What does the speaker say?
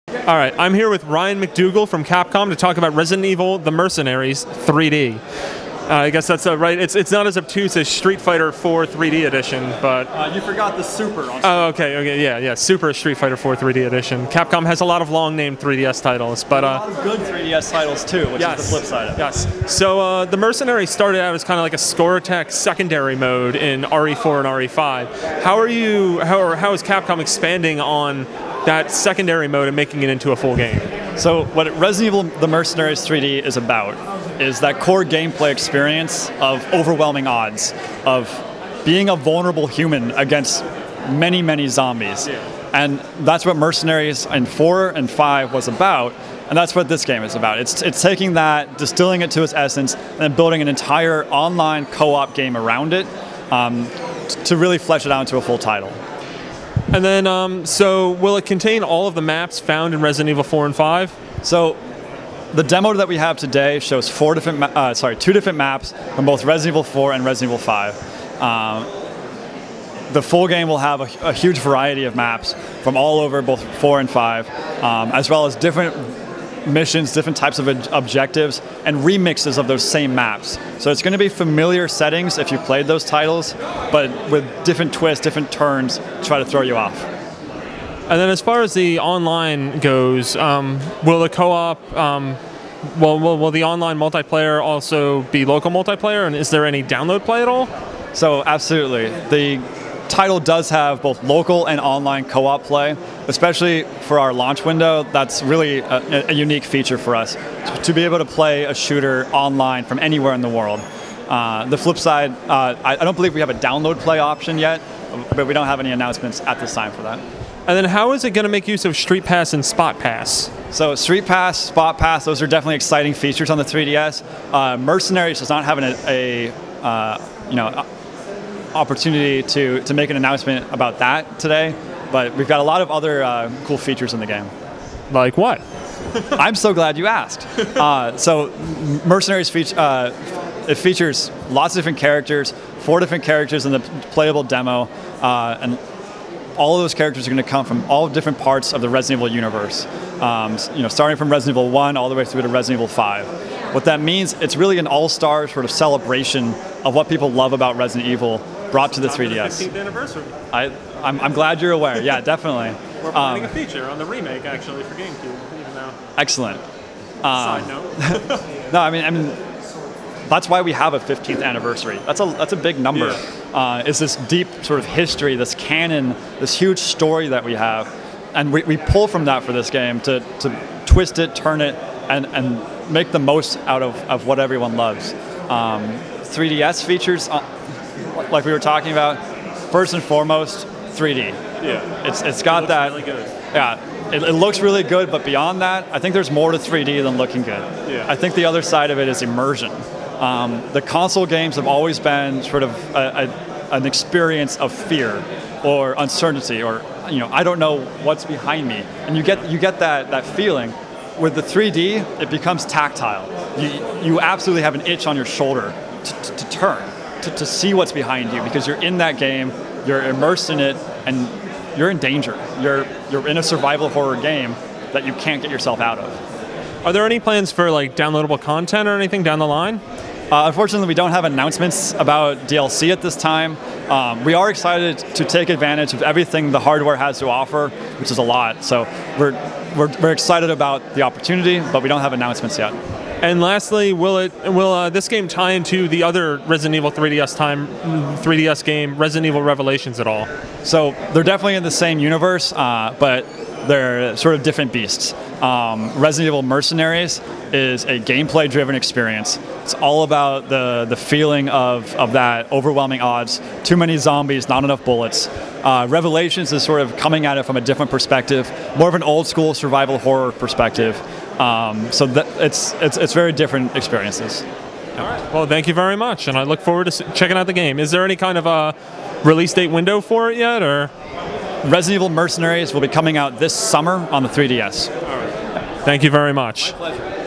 All right, I'm here with Ryan McDougal from Capcom to talk about Resident Evil: The Mercenaries 3D. I guess that's right. It's not as obtuse as Street Fighter 4 3D Edition, but you forgot the Super. Oh, okay, yeah, Super Street Fighter 4 3D Edition. Capcom has a lot of long-named 3DS titles, but a lot of good 3DS titles too, which is the flip side of it. Yes. So the Mercenaries started out as kind of like a score attack secondary mode in RE4 and RE5. How is Capcom expanding on that secondary mode and making it into a full game? So what Resident Evil: The Mercenaries 3D is about is that core gameplay experience of overwhelming odds, of being a vulnerable human against many, many zombies. Yeah. And that's what Mercenaries in 4 and 5 was about, and that's what this game is about. It's taking that, distilling it to its essence, and then building an entire online co-op game around it to really flesh it out into a full title. And then, so will it contain all of the maps found in Resident Evil 4 and 5? So the demo that we have today shows two different maps from both Resident Evil 4 and Resident Evil 5. The full game will have a huge variety of maps from all over both 4 and 5, as well as different missions, different types of objectives, and remixes of those same maps. So it's going to be familiar settings if you played those titles, but with different twists, different turns to try to throw you off. And then as far as the online goes, will the co-op, will the online multiplayer also be local multiplayer, and is there any download play at all? So absolutely. The title does have both local and online co-op play, especially for our launch window. That's really a unique feature for us, to be able to play a shooter online from anywhere in the world. The flip side, I don't believe we have a download play option yet, but we don't have any announcements at this time for that. And then how is it going to make use of Street Pass and Spot Pass? So Street Pass, Spot Pass, those are definitely exciting features on the 3DS. Mercenaries does not have opportunity to make an announcement about that today, but we've got a lot of other cool features in the game. Like what? I'm so glad you asked. So Mercenaries it features lots of different characters, 4 different characters in the playable demo, and all of those characters are going to come from all different parts of the Resident Evil universe. Starting from Resident Evil 1 all the way through to Resident Evil 5. What that means, it's really an all-star sort of celebration of what people love about Resident Evil brought to the 3DS. The 15th anniversary. I'm glad you're aware. Yeah, definitely. We're planning a feature on the remake actually for GameCube, even though. Excellent. Side note. No, I mean, that's why we have a 15th anniversary. That's a big number. Yeah. It's this deep sort of history, this canon, this huge story that we have, and we pull from that for this game to twist it, turn it, and make the most out of what everyone loves. 3DS features, like we were talking about, first and foremost, 3D. Yeah. It's got that. Really good. Yeah. It looks really good, but beyond that, I think there's more to 3D than looking good. Yeah. I think the other side of it is immersion. The console games have always been sort of an experience of fear or uncertainty, or I don't know what's behind me, and you get that feeling. With the 3D, it becomes tactile. You absolutely have an itch on your shoulder to turn, to see what's behind you, because you're in that game, you're immersed in it, and you're in danger. You're in a survival horror game that you can't get yourself out of. Are there any plans for like downloadable content or anything down the line? Unfortunately, we don't have announcements about DLC at this time. We are excited to take advantage of everything the hardware has to offer, which is a lot. So we're excited about the opportunity, but we don't have announcements yet. And lastly, will this game tie into the other Resident Evil 3DS game, Resident Evil Revelations, at all? So they're definitely in the same universe, but they're sort of different beasts. Resident Evil Mercenaries is a gameplay-driven experience. It's all about the feeling of that overwhelming odds, too many zombies, not enough bullets. Revelations is sort of coming at it from a different perspective, more of an old-school survival horror perspective. So it's very different experiences. All right. Well, thank you very much, and I look forward to checking out the game. Is there any kind of a release date window for it yet, or? Resident Evil Mercenaries will be coming out this summer on the 3DS. All right. Thank you very much. My pleasure.